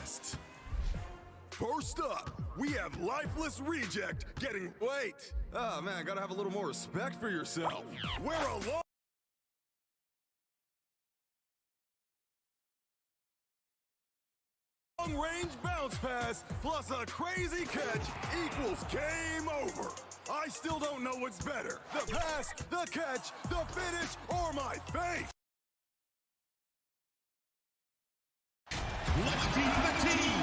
best. First up, we have Lifeless Reject getting... Wait! Oh man, gotta have a little more respect for yourself. We're a long-range bounce pass plus a crazy catch equals game over. I still don't know what's better, the pass, the catch, the finish, or my face. Let's beat the team.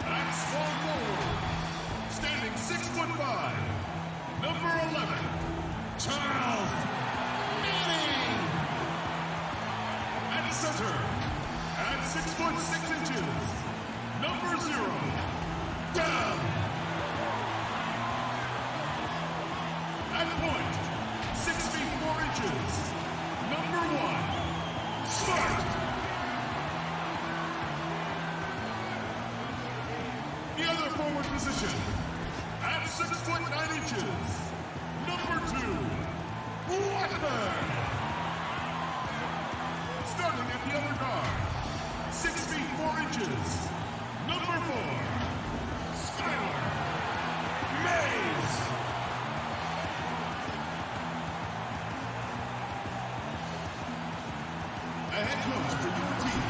At small forward, standing 6'5", number 11, Charles Manning. At center, at 6'6", number 0, Down. At point, 6 feet 4 inches, number 1, Smart. The other forward position, at 6'9", number 2, Watford. Starting at the other guard, 6 feet 4 inches, number 4, Skylar Mays. A head coach for your team.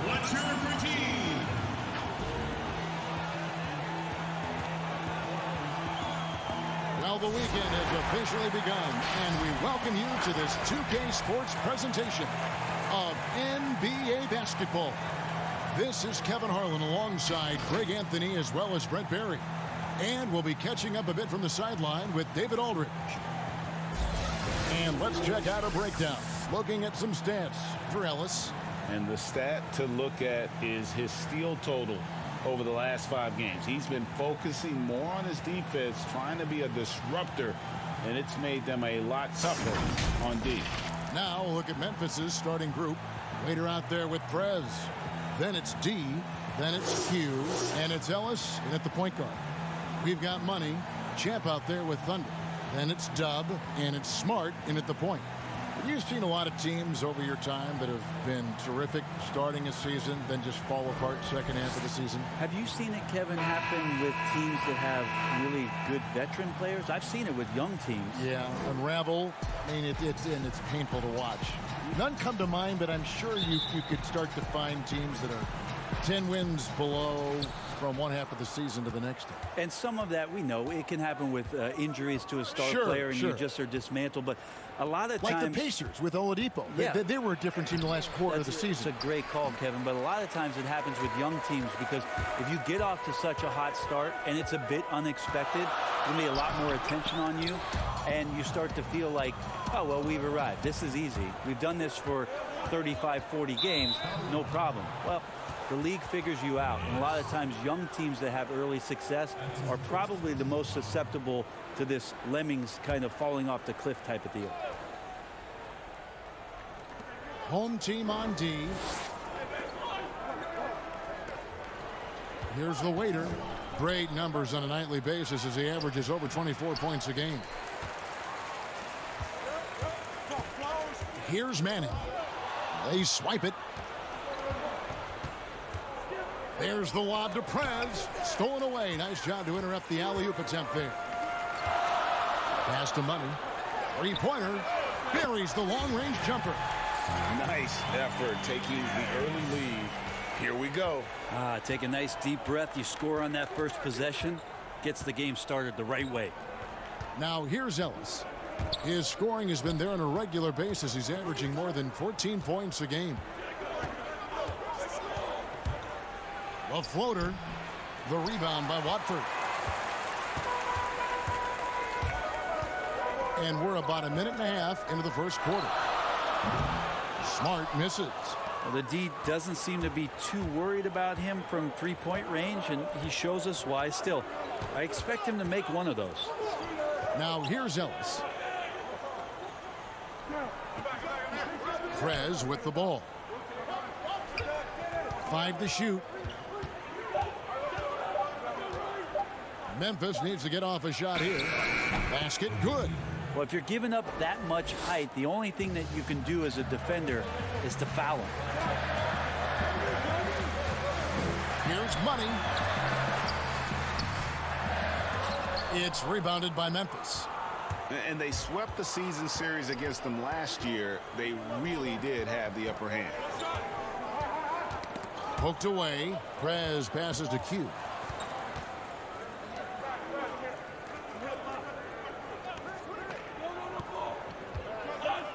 Let's hear it for your team. Well, the weekend has officially begun, and we welcome you to this 2K Sports presentation of NBA basketball. This is Kevin Harlan alongside Greg Anthony as well as Brent Barry. And we'll be catching up a bit from the sideline with David Aldridge. And let's check out a breakdown. Looking at some stats for Ellis. And the stat to look at is his steal total over the last 5 games. He's been focusing more on his defense, trying to be a disruptor, and it's made them a lot tougher on D. Now look at Memphis's starting group. Waiter out there with Prez. Then it's D. Then it's Q. And it's Ellis in at the point guard. We've got Money. Champ out there with Thunder. Then it's Dub. And it's Smart in at the point. You've seen a lot of teams over your time that have been terrific starting a season, then just fall apart second half of the season. Have you seen it, Kevin, happen with teams that have really good veteran players? I've seen it with young teams. Yeah, unravel. I mean, it's painful to watch. None come to mind, but I'm sure you could start to find teams that are 10 wins below from one half of the season to the next. And some of that we know it can happen with injuries to a star player, and you just are dismantled. But a lot of times, like the Pacers with Oladipo, they were a different team the last quarter of the season. It's a great call, Kevin. But a lot of times it happens with young teams because if you get off to such a hot start and it's a bit unexpected, there'll be a lot more attention on you, and you start to feel like, oh well, we've arrived. This is easy. We've done this for 35, 40 games, no problem. Well, the league figures you out, and a lot of times young teams that have early success are probably the most susceptible to this lemmings kind of falling off the cliff type of deal. Home team on D. Here's the waiter. Great numbers on a nightly basis as he averages over 24 points a game. Here's Manning. They swipe it. There's the lob to Prez. Stolen away. Nice job to interrupt the alley-oop attempt there. Pass to Money. Three-pointer. Buries the long-range jumper. Nice effort taking the early lead. Here we go. Take a nice deep breath. You score on that first possession. Gets the game started the right way. Now here's Ellis. His scoring has been there on a regular basis. He's averaging more than 14 points a game. A floater. The rebound by Watford. And we're about a minute and a half into the first quarter. Smart misses. Well, the D doesn't seem to be too worried about him from three-point range, and he shows us why. Still, I expect him to make one of those. Now here's Ellis. Prez with the ball. 5 to shoot. Memphis needs to get off a shot here. Basket good. Well, if you're giving up that much height, the only thing that you can do as a defender is to foul him. Here's Money. It's rebounded by Memphis. And they swept the season series against them last year. They really did have the upper hand. Poked away. Prez passes to Q.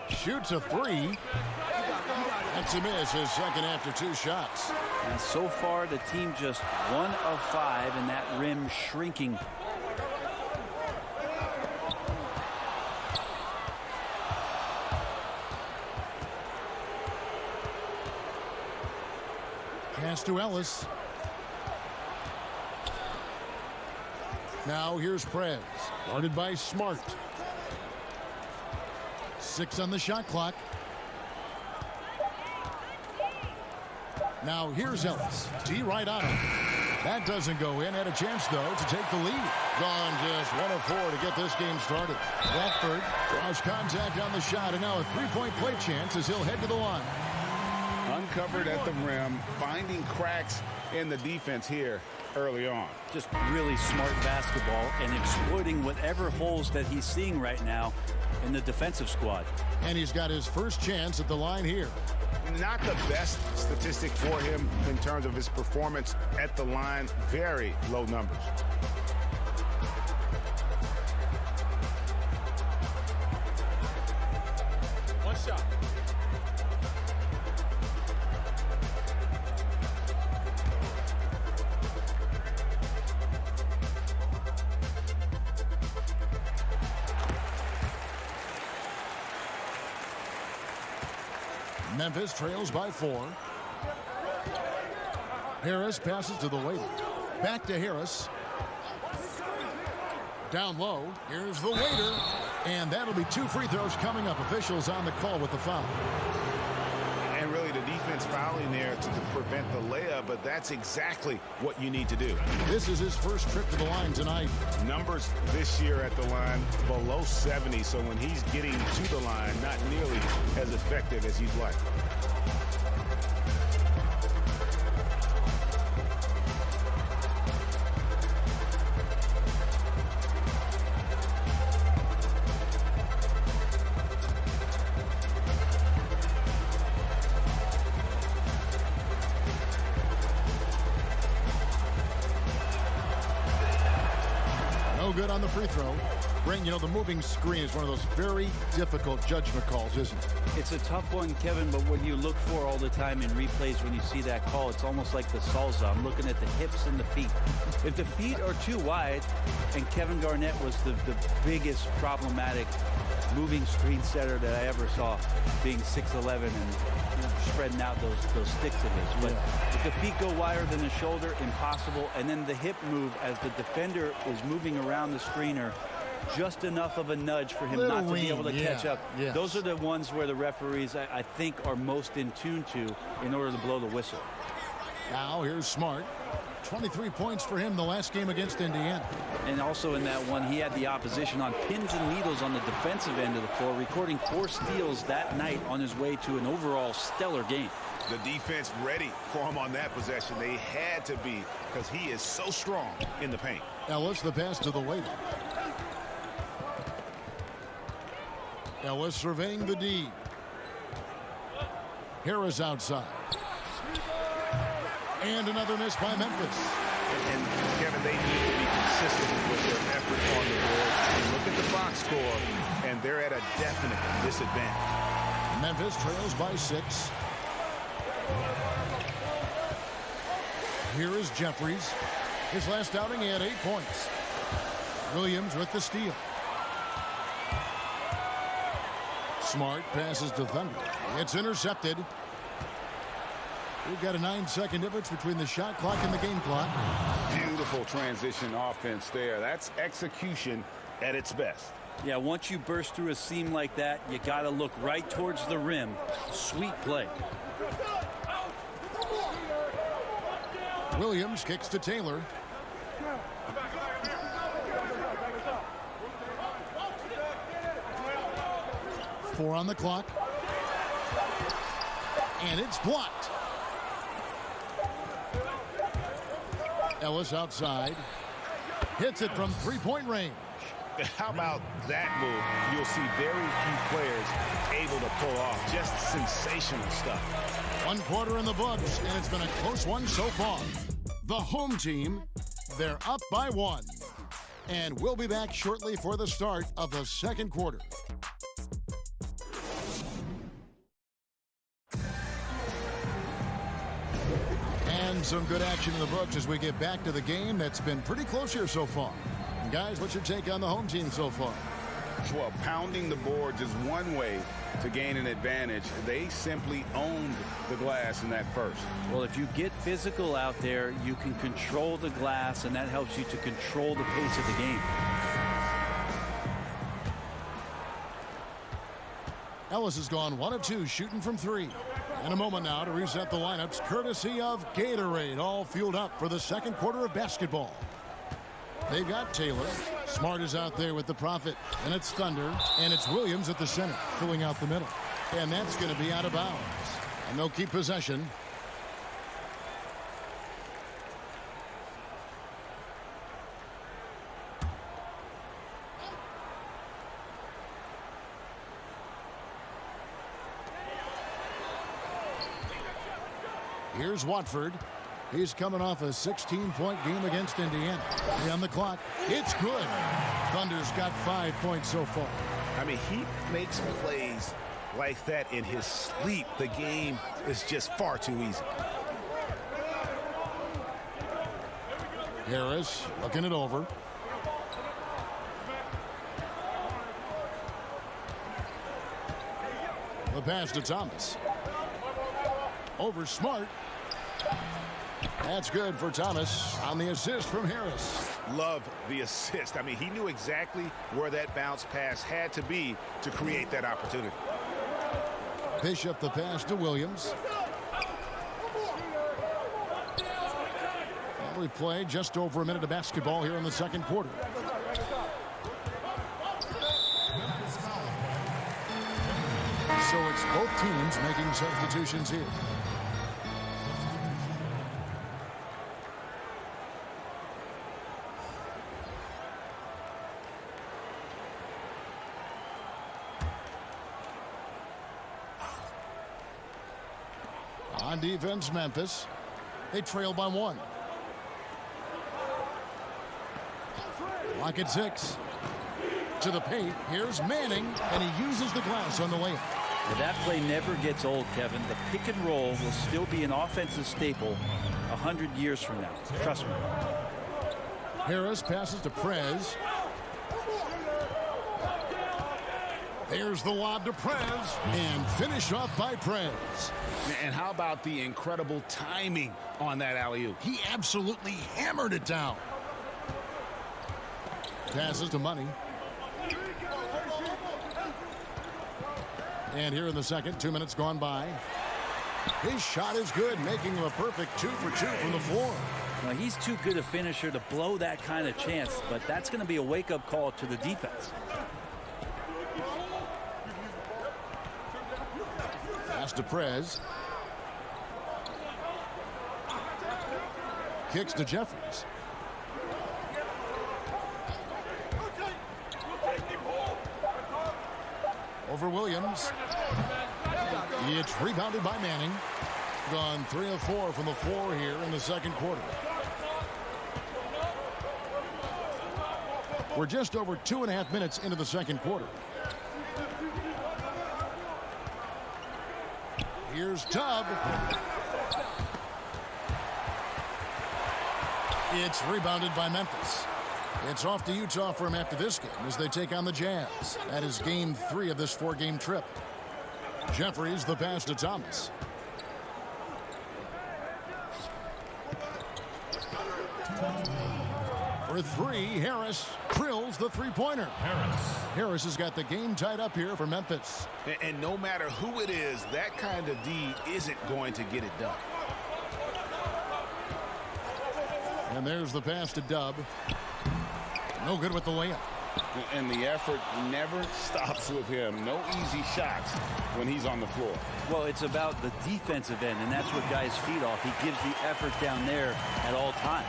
Shoots a three. That's a miss, his second after 2 shots. And so far, the team just 1 of 5, and that rim shrinking. Pass to Ellis. Now here's Prez. Guarded by Smart. 6 on the shot clock. Now here's Ellis. D right on him. That doesn't go in. Had a chance, though, to take the lead. Gone just 1 of 4 to get this game started. Blackford draws contact on the shot, and now a 3-point play chance as he'll head to the line. Uncovered at the rim, finding cracks in the defense here early on. Just really smart basketball and exploiting whatever holes that he's seeing right now in the defensive squad. And he's got his first chance at the line here. Not the best statistic for him in terms of his performance at the line. Very low numbers. One shot. Memphis trails by 4. Harris passes to the waiter. Back to Harris. Down low. Here's the waiter. And that'll be 2 free throws coming up. Officials on the call with the foul. And really the defense fouling there to prevent the layup, but that's exactly what you need to do. This is his first trip to the line tonight. Numbers this year at the line below 70, so when he's getting to the line, not nearly as effective as you'd like. Good on the free throw. Brent, you know, the moving screen is one of those very difficult judgment calls, isn't it? It's a tough one, Kevin, but what you look for all the time in replays when you see that call, it's almost like the salsa. I'm looking at the hips and the feet. If the feet are too wide, and Kevin Garnett was the biggest problematic moving screen setter that I ever saw, being 6'11" and spreading out those sticks of his. But if the feet go wider than the shoulder, impossible. And then the hip move as the defender is moving around the screener, just enough of a nudge for him not to be able to catch up. Yes. Those are the ones where the referees, I think, are most in tune to in order to blow the whistle. Now here's Smart. 23 points for him the last game against Indiana. And also in that one, he had the opposition on pins and needles on the defensive end of the floor, recording 4 steals that night on his way to an overall stellar game. The defense ready for him on that possession. They had to be, because he is so strong in the paint. Ellis, the pass to the waiter. Ellis surveying the D. Harris outside. And another miss by Memphis. And Kevin, they need to be consistent with their effort on the board. And look at the box score, and they're at a definite disadvantage. Memphis trails by 6. Here is Jeffries. His last outing, he had 8 points. Williams with the steal. Smart passes to Thunder. It's intercepted. We've got a 9-second difference between the shot clock and the game clock. Beautiful transition offense there. That's execution at its best. Yeah, once you burst through a seam like that, you got to look right towards the rim. Sweet play. Williams kicks to Taylor. Four on the clock. And it's blocked. Ellis outside. Hits it from three-point range. How about that move? You'll see very few players able to pull off just sensational stuff. 1 quarter in the books, and it's been a close one so far. The home team, they're up by 1. And we'll be back shortly for the start of the second quarter. And some good action in the books as we get back to the game that's been pretty close here so far. And guys, what's your take on the home team so far? Well, pounding the boards is one way to gain an advantage. They simply owned the glass in that first. Well, if you get physical out there, you can control the glass, and that helps you to control the pace of the game. Ellis has gone 1 of 2 shooting from 3. In a moment now to reset the lineups courtesy of Gatorade, all fueled up for the second quarter of basketball. They've got Taylor. Smart is out there with the Prophet. And it's Thunder. And it's Williams at the center, filling out the middle. And that's going to be out of bounds. And they'll keep possession. Here's Watford. He's coming off a 16-point game against Indiana. On the clock. It's good. Thunder's got 5 points so far. I mean, he makes plays like that in his sleep. The game is just far too easy. Harris looking it over. The pass to Thomas. Over Smart. That's good for Thomas on the assist from Harris. Love the assist. I mean, he knew exactly where that bounce pass had to be to create that opportunity. Bishop the pass to Williams. And we play just over a minute of basketball here in the second quarter. So it's both teams making substitutions here. On defense, Memphis. They trail by 1. Lock at 6. To the paint. Here's Manning, and he uses the glass on the layup. Well, that play never gets old, Kevin. The pick and roll will still be an offensive staple 100 years from now. Trust me. Harris passes to Prez. There's the lob to Prez, and finish off by Prez. And how about the incredible timing on that alley-oop? He absolutely hammered it down. Passes to Money. And here in the second, 2 minutes gone by. His shot is good, making him a perfect 2 for 2 from the floor. Now, he's too good a finisher to blow that kind of chance, but that's going to be a wake-up call to the defense. Pass to Prez. Kicks to Jeffries. Over Williams. It's rebounded by Manning. Gone 3 of 4 from the floor here in the second quarter. We're just over 2.5 minutes into the second quarter. Here's Tubb. It's rebounded by Memphis. It's off to Utah for him after this game as they take on the Jazz. That is game 3 of this 4-game trip. Jeffries the pass to Thomas. For 3, Harris drills the three-pointer. Harris has got the game tied up here for Memphis. And no matter who it is, that kind of D isn't going to get it done. And there's the pass to Dub. No good with the layup. And the effort never stops with him. No easy shots when he's on the floor. Well, it's about the defensive end, and that's what guys feed off. He gives the effort down there at all times.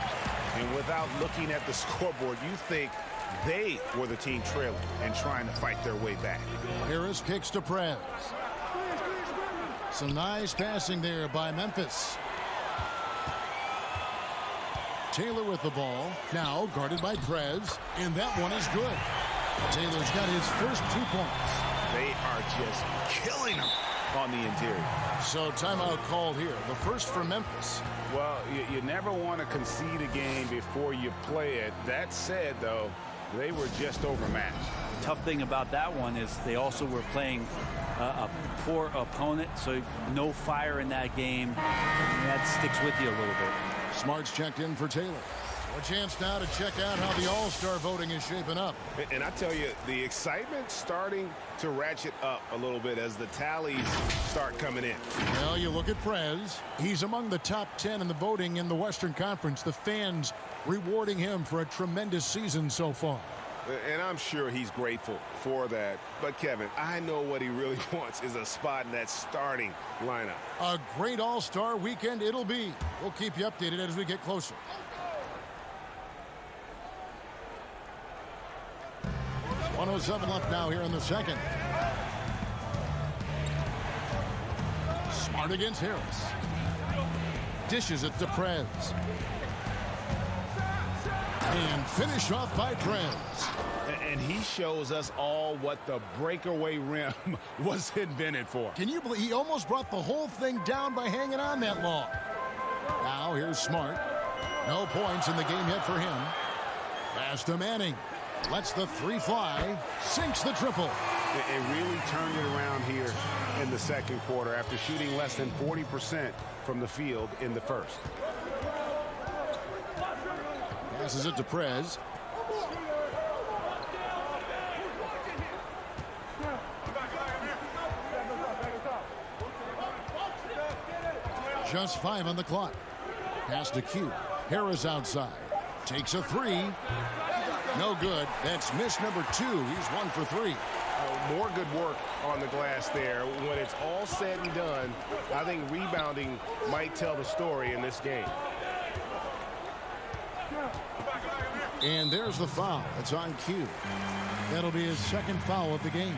And without looking at the scoreboard, you think they were the team trailing and trying to fight their way back. Harris kicks to Prez. Some nice passing there by Memphis. Taylor with the ball. Now guarded by Prez. And that one is good. Taylor's got his first 2 points. They are just killing them on the interior. So timeout called here. The first for Memphis. Well, you never want to concede a game before you play it. That said, though, they were just overmatched. Tough thing about that one is they also were playing a poor opponent, so no fire in that game. And that sticks with you a little bit. Smart's checked in for Taylor. A chance now to check out how the All-Star voting is shaping up. And I tell you, the excitement's starting to ratchet up a little bit as the tallies start coming in. Well, you look at Prez. He's among the top 10 in the voting in the Western Conference. The fans rewarding him for a tremendous season so far. And I'm sure he's grateful for that. But, Kevin, I know what he really wants is a spot in that starting lineup. A great All-Star weekend it'll be. We'll keep you updated as we get closer. .107 left now here in the second. Smart against Harris. Dishes it to Prez. And finish off by Prez. And he shows us all what the breakaway rim was invented for. Can you believe he almost brought the whole thing down by hanging on that long? Now here's Smart. No points in the game yet for him. Pass to Manning. Lets the three fly. Sinks the triple. It really turned it around here in the second quarter after shooting less than 40% from the field in the first. Passes it to Prez. Just 5 on the clock. Pass to Q. Harris outside. Takes a three. No good. That's miss number 2. He's 1 for 3. More good work on the glass there. When it's all said and done, I think rebounding might tell the story in this game. And there's the foul. It's on Q. That'll be his second foul of the game.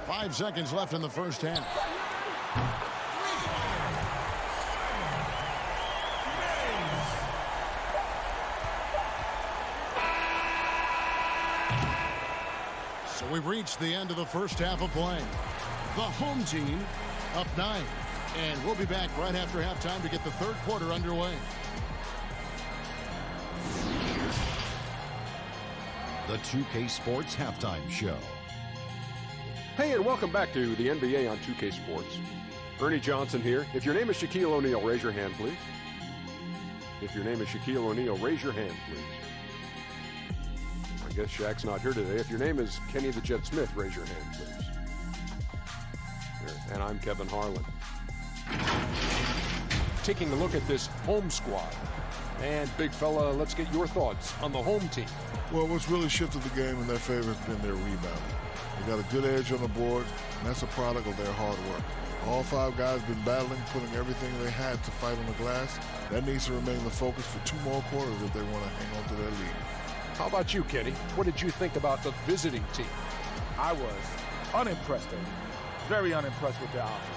Five seconds left in the first half. So we've reached the end of the first half of play. The home team up 9. And we'll be back right after halftime to get the third quarter underway. The 2K Sports Halftime Show. Hey, and welcome back to the NBA on 2K Sports. Ernie Johnson here. If your name is Shaquille O'Neal, raise your hand, please. If your name is Shaquille O'Neal, raise your hand, please. I guess Shaq's not here today. If your name is Kenny the Jet Smith, raise your hand, please. Here. And I'm Kevin Harlan. Taking a look at this home squad. And, big fella, let's get your thoughts on the home team. Well, what's really shifted the game in their favor has been their rebounding. They got a good edge on the board, and that's a product of their hard work. All 5 guys have been battling, putting everything they had to fight on the glass. That needs to remain the focus for 2 more quarters if they want to hang on to their lead. How about you, Kenny? What did you think about the visiting team? I was unimpressed, very unimpressed with their offense.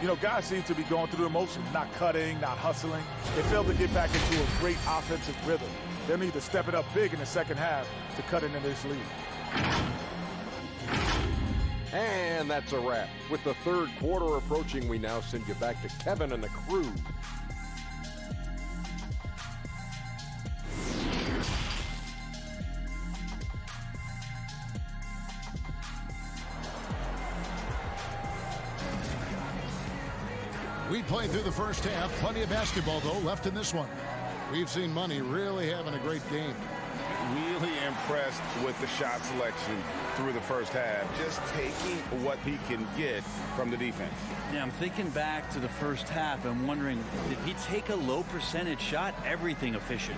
You know, guys seem to be going through the motions, not cutting, not hustling. They failed to get back into a great offensive rhythm. They'll need to step it up big in the second half to cut into this lead. And that's a wrap. With the third quarter approaching, we now send you back to Kevin and the crew. We played through the first half. Plenty of basketball, though, left in this one. We've seen Money really having a great game. Really impressed with the shot selection through the first half. Just taking what he can get from the defense. Yeah, I'm thinking back to the first half. I'm wondering, did he take a low percentage shot? Everything efficient.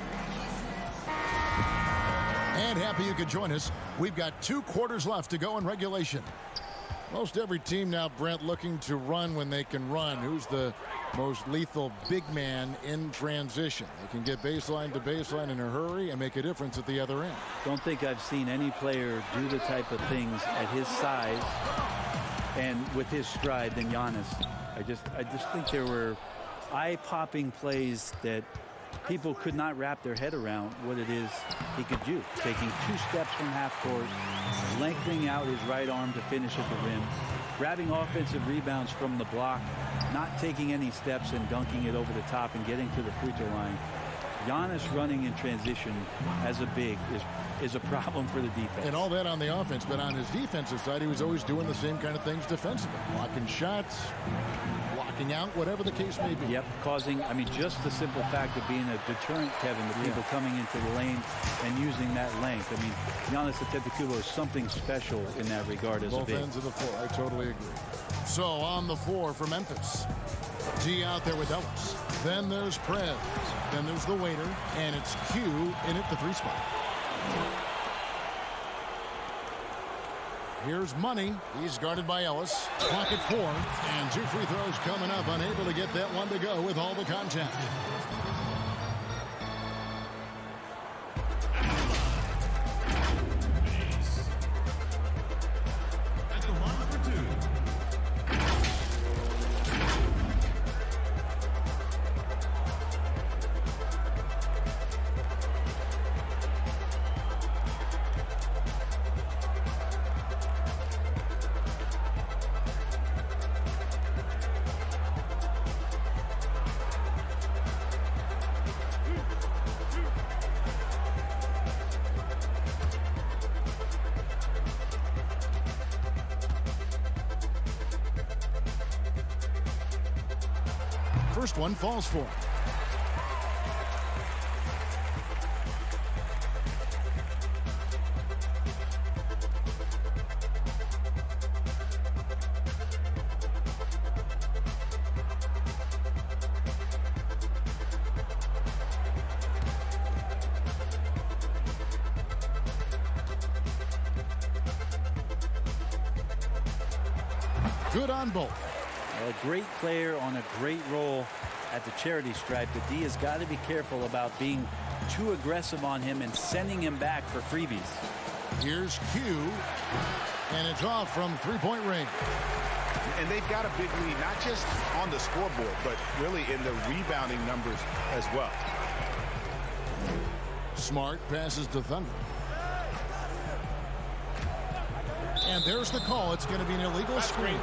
And happy you could join us. We've got 2 quarters left to go in regulation. Most every team now, Brent, looking to run when they can run. Who's the most lethal big man in transition? They can get baseline to baseline in a hurry and make a difference at the other end. Don't think I've seen any player do the type of things at his size and with his stride than Giannis. I just think there were eye-popping plays that people could not wrap their head around what it is he could do. Taking 2 steps from half court, lengthening out his right arm to finish at the rim, grabbing offensive rebounds from the block, not taking any steps and dunking it over the top and getting to the free throw line. Giannis running in transition as a big is a problem for the defense. And all that on the offense, but on his defensive side, he was always doing the same kind of things defensively. Blocking shots, blocking out, whatever the case may be. Yep, causing, I mean, just the simple fact of being a deterrent, Kevin, to people coming into the lane and using that length. I mean, Giannis Antetokounmpo is something special in that regard as a big. Both ends of the floor, I totally agree. So on the floor for Memphis, G out there with Ellis. Then there's Prez. Then there's the waiter, and it's Q in at the 3 spot. Here's Money. He's guarded by Ellis. Clock at 4, and 2 free throws coming up. Unable to get that one to go with all the contact. At the line for 2. First one falls for him. Good on both. A great player on a great role at the charity stripe. The D has got to be careful about being too aggressive on him and sending him back for freebies. Here's Q, and it's off from 3-point range. And they've got a big lead, not just on the scoreboard, but really in the rebounding numbers as well. Smart passes to Thunder. And there's the call. It's going to be an illegal screen.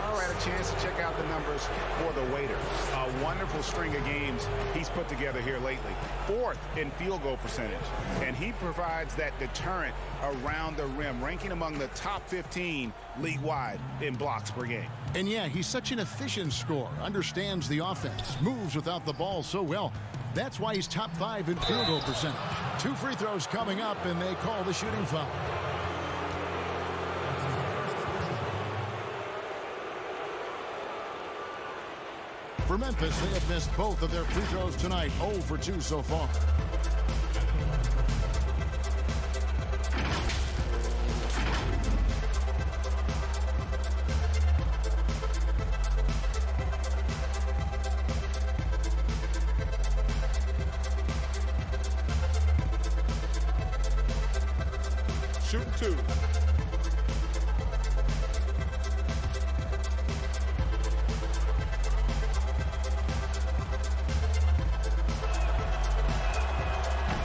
All right, a chance to check out the numbers for the waiter. A wonderful string of games he's put together here lately. 4th in field goal percentage. And he provides that deterrent around the rim, ranking among the top 15 league-wide in blocks per game. And yeah, he's such an efficient scorer, understands the offense, moves without the ball so well. That's why he's top 5 in field goal percentage. 2 free throws coming up, and they call the shooting foul. For Memphis, they have missed both of their free throws tonight. 0 for 2 so far. Shoot 2.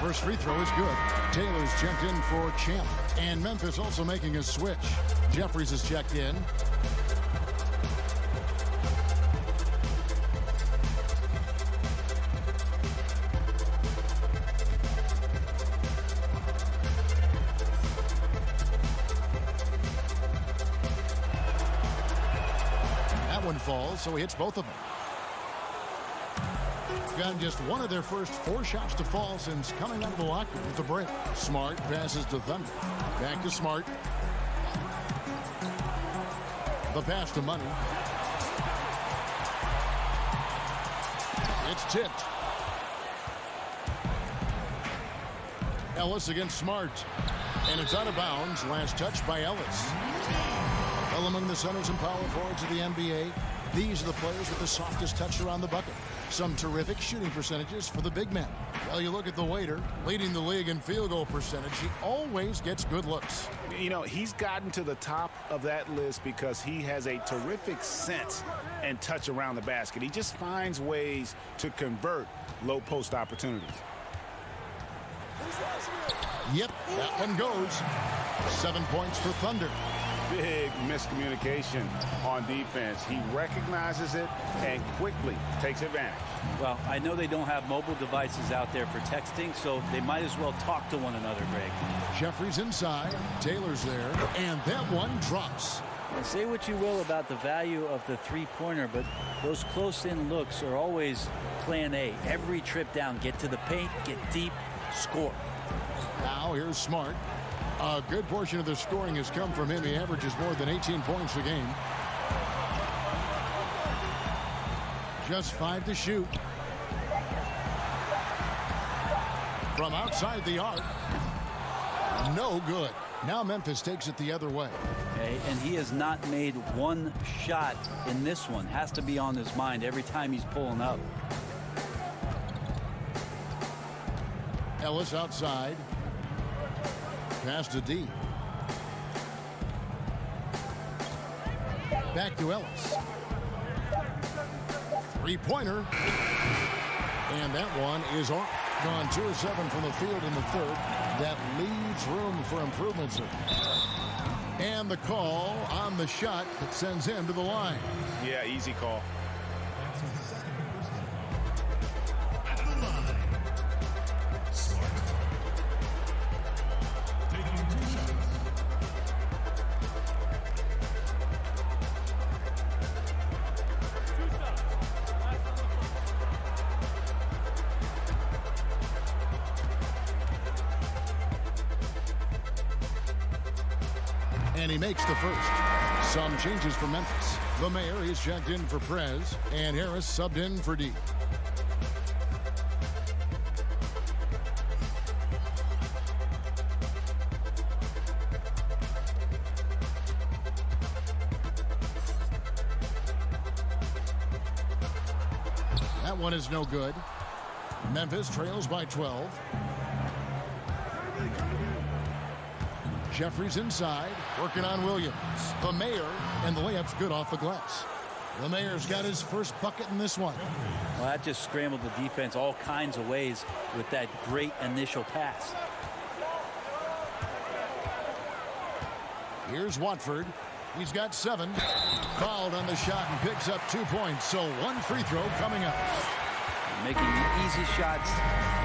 First free throw is good. Taylor's checked in for Champ. And Memphis also making a switch. Jeffries is checked in. That one falls, so he hits both of them. Gotten just one of their first 4 shots to fall since coming out of the locker room with the break. Smart passes to Thunder. Back to Smart. The pass to Money. It's tipped. Ellis against Smart. And it's out of bounds. Last touch by Ellis. Well, among the centers and power forwards of the NBA, these are the players with the softest touch around the bucket. Some terrific shooting percentages for the big men. Well, you look at the waiter, leading the league in field goal percentage. He always gets good looks. You know, he's gotten to the top of that list because he has a terrific sense and touch around the basket. He just finds ways to convert low post opportunities. Yep, that one goes. 7 points for Thunder. Big miscommunication on defense. He recognizes it and quickly takes advantage. Well, I know they don't have mobile devices out there for texting, so they might as well talk to one another, Greg. Jeffries inside. Taylor's there. And that one drops. Now, say what you will about the value of the three-pointer, but those close-in looks are always plan A. Every trip down, get to the paint, get deep, score. Now here's Smart. A good portion of the scoring has come from him. He averages more than 18 points a game. Just 5 to shoot. From outside the arc. No good. Now Memphis takes it the other way. Okay, and he has not made one shot in this one. Has to be on his mind every time he's pulling up. Ellis outside. Pass to D. Back to Ellis. Three-pointer. And that one is off. Gone 2 of 7 from the field in the third. That leaves room for improvement, sir. And the call on the shot that sends him to the line. Yeah, easy call. And he makes the first. Some changes for Memphis. The mayor is checked in for Prez, and Harris subbed in for D. That one is no good. Memphis trails by 12. Jeffries inside, working on Williams. The mayor, and the layup's good off the glass. The mayor's got his first bucket in this one. Well, that just scrambled the defense all kinds of ways with that great initial pass. Here's Watford. He's got 7. Fouled on the shot and picks up 2 points. So 1 free throw coming up. Making the easy shots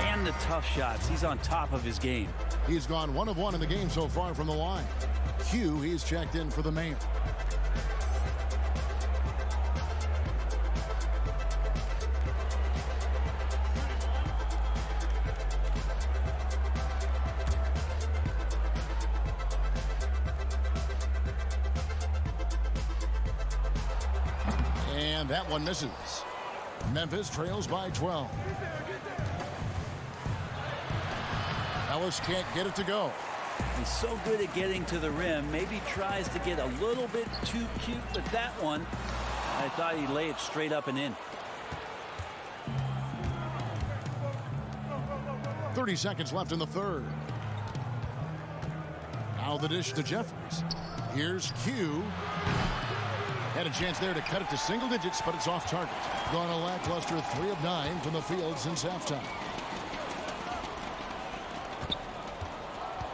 and the tough shots. He's on top of his game. He's gone 1 of 1 in the game so far from the line. Q, he's checked in for the mayor. And that one misses. Memphis trails by 12. Ellis can't get it to go. He's so good at getting to the rim. Maybe tries to get a little bit too cute, but that one, I thought he'd lay it straight up and in. 30 seconds left in the third. Now the dish to Jeffries. Here's Q. Had a chance there to cut it to single digits, but it's off target. Gone a lackluster 3 of 9 from the field since halftime.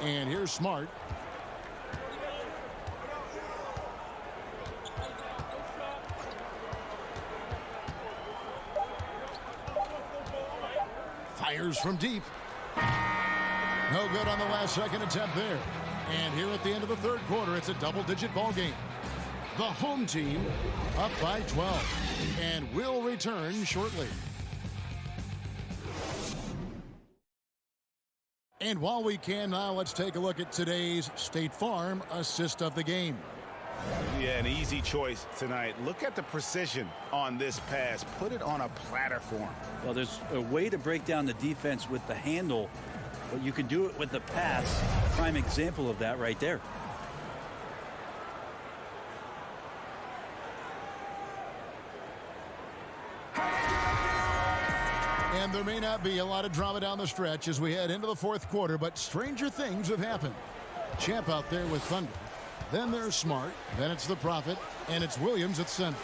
And here's Smart. Fires from deep. No good on the last second attempt there. And here at the end of the third quarter, it's a double-digit ball game. The home team up by 12 and will return shortly. And while we can now, let's take a look at today's State Farm assist of the game. Yeah, an easy choice tonight. Look at the precision on this pass. Put it on a platter for him. Well, there's a way to break down the defense with the handle, but you can do it with the pass. Prime example of that right there. And there may not be a lot of drama down the stretch as we head into the fourth quarter, but stranger things have happened. Champ out there with Thunder. Then there's Smart. Then it's the Prophet. And it's Williams at center.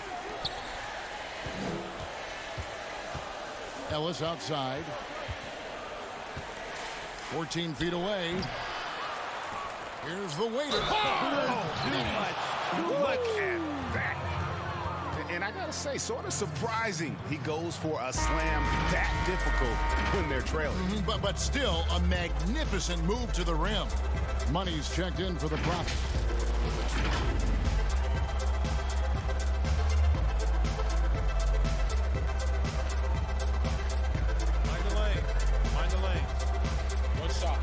Ellis outside. 14 feet away. Here's the waiter. Look at that. And I gotta say, sort of surprising he goes for a slam that difficult when they're trailing. But still a magnificent move to the rim. Money's checked in for the Prophet. Mind the lane. Good shot.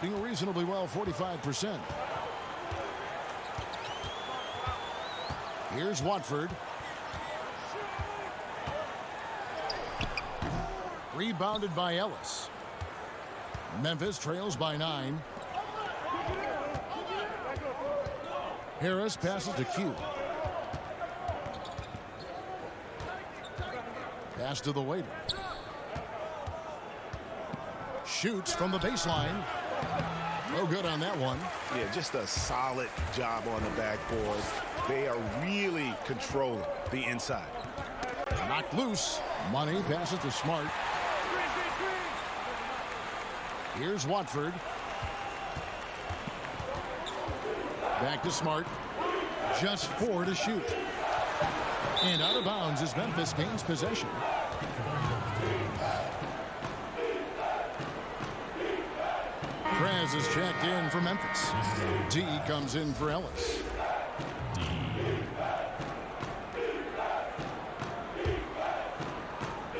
Doing reasonably well, 45%. Here's Watford. Rebounded by Ellis. Memphis trails by 9. Harris passes to Q. Pass to the waiter. Shoots from the baseline. No good on that one. Yeah, just a solid job on the backboard. They are really controlling the inside. Knocked loose. Money passes to Smart. Here's Watford. Back to Smart. Just 4 to shoot. And out of bounds as Memphis gains possession. Prez is checked in for Memphis. D comes in for Ellis.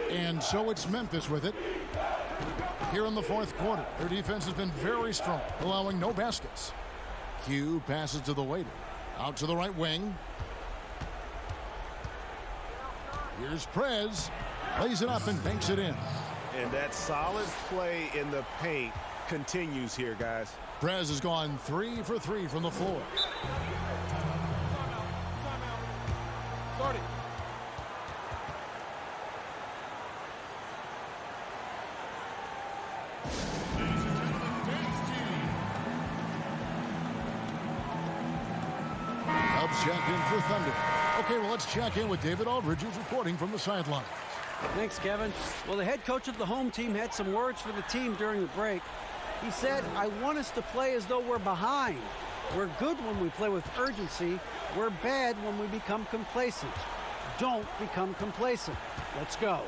And so it's Memphis with it. Here in the fourth quarter, their defense has been very strong, allowing no baskets. Q passes to the waiter. Out to the right wing. Here's Prez. Lays it up and banks it in. And that solid play in the paint continues here, guys. Prez has gone 3 for 3 from the floor. Helps check in for Thunder. Okay, well, let's check in with David Aldridge, who's reporting from the sideline. Thanks, Kevin. Well, the head coach of the home team had some words for the team during the break. He said, I want us to play as though we're behind. We're good when we play with urgency. We're bad when we become complacent. Don't become complacent. Let's go.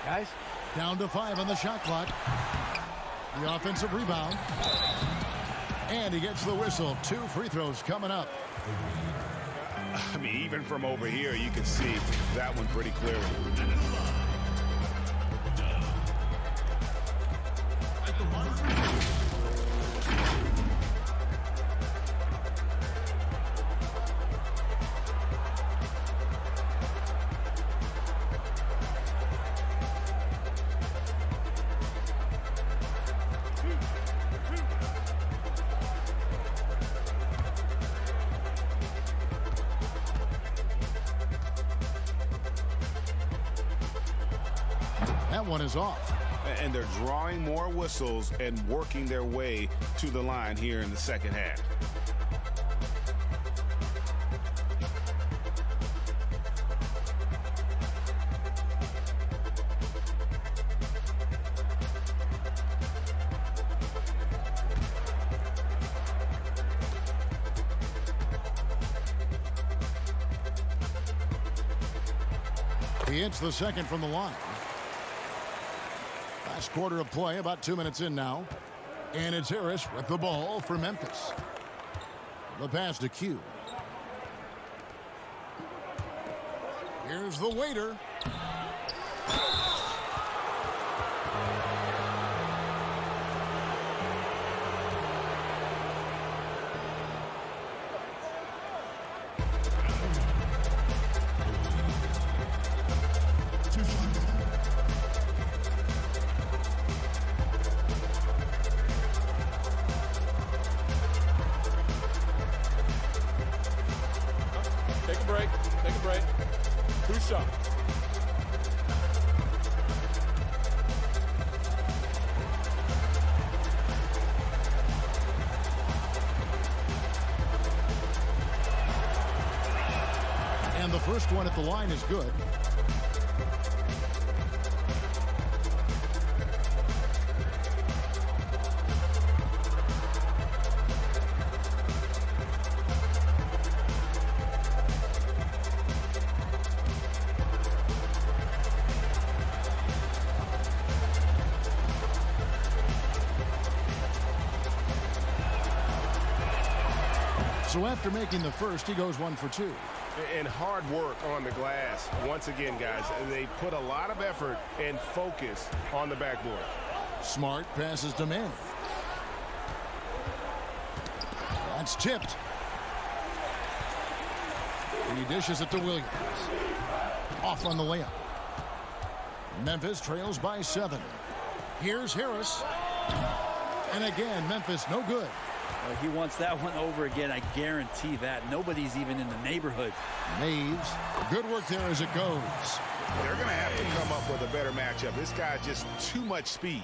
Guys? Down to 5 on the shot clock. The offensive rebound. And he gets the whistle. 2 free throws coming up. I mean, even from over here, you can see that one pretty clearly. That one is off. And they're drawing more whistles and working their way to the line here in the second half. He hits the second from the line. Last quarter of play, about 2 minutes in now. And it's Harris with the ball for Memphis. The pass to Q. Here's the waiter. Take a break. Take a break. 2 shots. And the first one at the line is good. So after making the first, he goes 1 for 2. And hard work on the glass. Once again, guys, they put a lot of effort and focus on the backboard. Smart passes to Manning. That's tipped. And he dishes it to Williams. Off on the layup. Memphis trails by 7. Here's Harris. And again, Memphis no good. He wants that one over again. I guarantee that. Nobody's even in the neighborhood. Maves. Good work there as it goes. They're going to have to come up with a better matchup. This guy's just too much speed.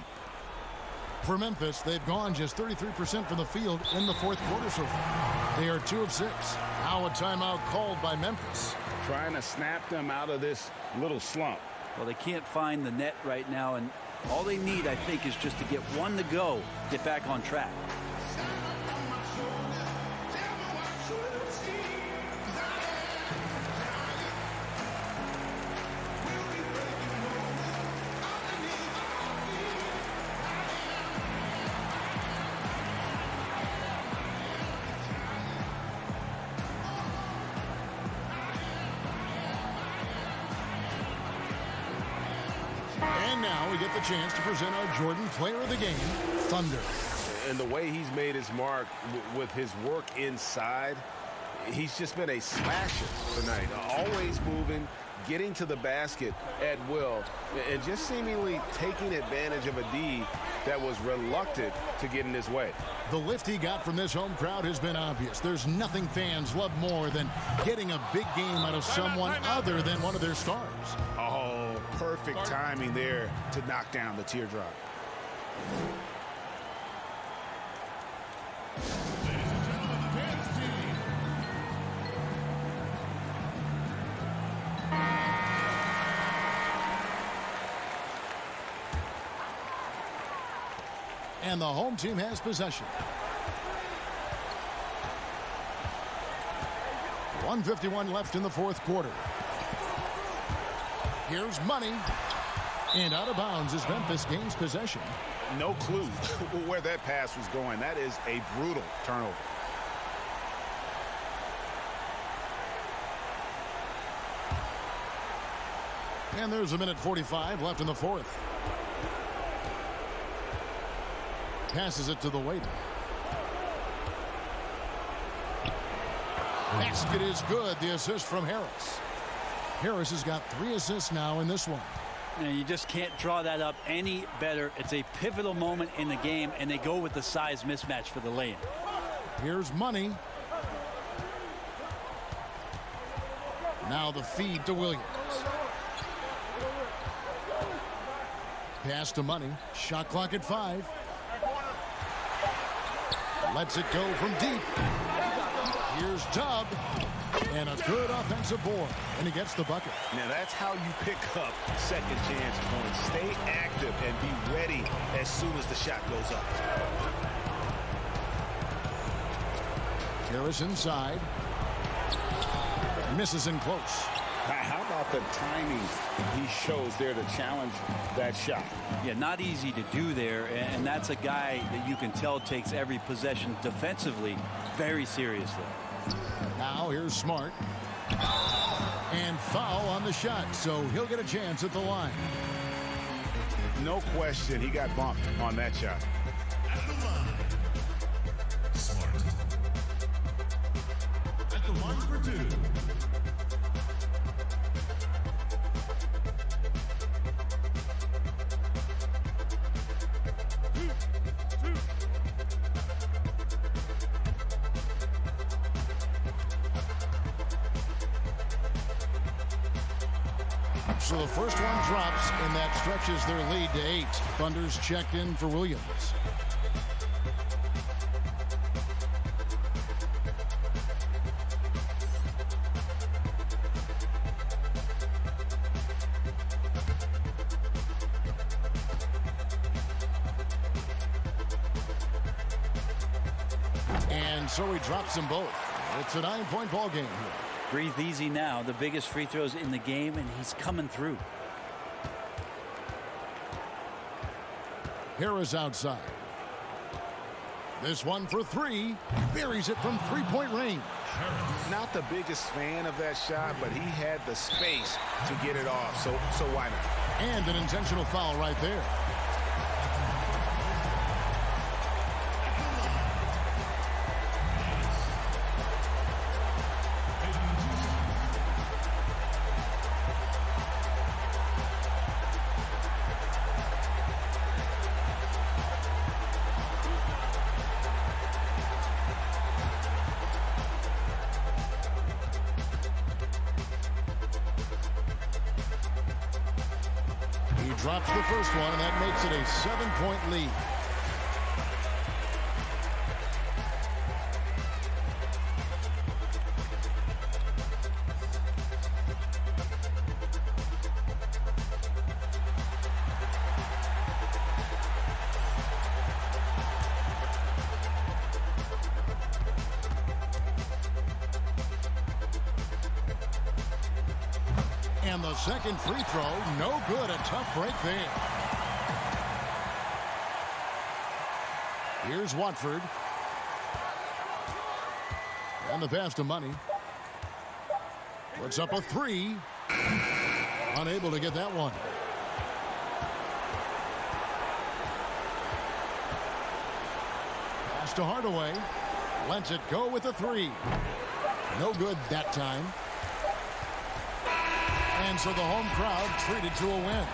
For Memphis, they've gone just 33% from the field in the fourth quarter so far. They are 2 of 6. Now a timeout called by Memphis. Trying to snap them out of this little slump. Well, they can't find the net right now, and all they need, I think, is just to get one to go, get back on track. And now we get the chance to present our Jordan Player of the Game, Thunder. And the way he's made his mark with his work inside, he's just been a smasher tonight. Always moving, getting to the basket at will, and just seemingly taking advantage of a D that was reluctant to get in his way. The lift he got from this home crowd has been obvious. There's nothing fans love more than getting a big game out of someone other than one of their stars. Oh, perfect timing there to knock down the teardrop. And the home team has possession. 1:51 left in the fourth quarter. Here's Money. And out of bounds as Memphis gains possession. No clue where that pass was going. That is a brutal turnover. And there's 1:45 left in the fourth. Passes it to the waiter. Basket is good. The assist from Harris. Harris has got 3 assists now in this one. You just can't draw that up any better. It's a pivotal moment in the game, and they go with the size mismatch for the lay-in. Here's Money. Now the feed to Williams. Pass to Money. Shot clock at 5. Lets it go from deep. Here's Tubb. And a good offensive board. And he gets the bucket. Now that's how you pick up second chance points. Stay active and be ready as soon as the shot goes up. Harris inside. Misses in close. How about the timing he shows there to challenge that shot? Yeah, not easy to do there, and that's a guy that you can tell takes every possession defensively very seriously. Now here's Smart. And foul on the shot, so he'll get a chance at the line. No question, he got bumped on that shot. At the line, Smart. At the line for two. So the first one drops, and that stretches their lead to 8. Thunder's checked in for Williams. And so he drops them both. It's a 9-point ball game here. Breathe easy now. The biggest free throws in the game, and he's coming through. Harris outside. This one for 3. Buries it from 3-point range. Not the biggest fan of that shot, but he had the space to get it off, so why not? And an intentional foul right there. Drops the first one, and that makes it a 7-point lead. And the second free throw, no good. A tough break there. Here's Watford. And the pass to Money. Puts up a 3. Unable to get that one. Pass to Hardaway. Lets it go with a 3. No good that time. And so the home crowd treated to a win.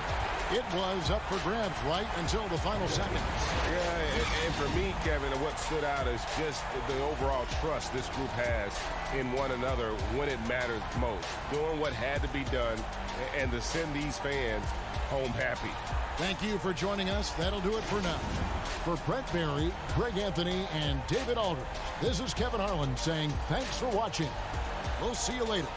It was up for grabs right until the final seconds. Yeah, and for me, Kevin, what stood out is just the overall trust this group has in one another when it matters most. Doing what had to be done and to send these fans home happy. Thank you for joining us. That'll do it for now. For Brett Barry, Greg Anthony, and David Aldridge, this is Kevin Harlan saying thanks for watching. We'll see you later.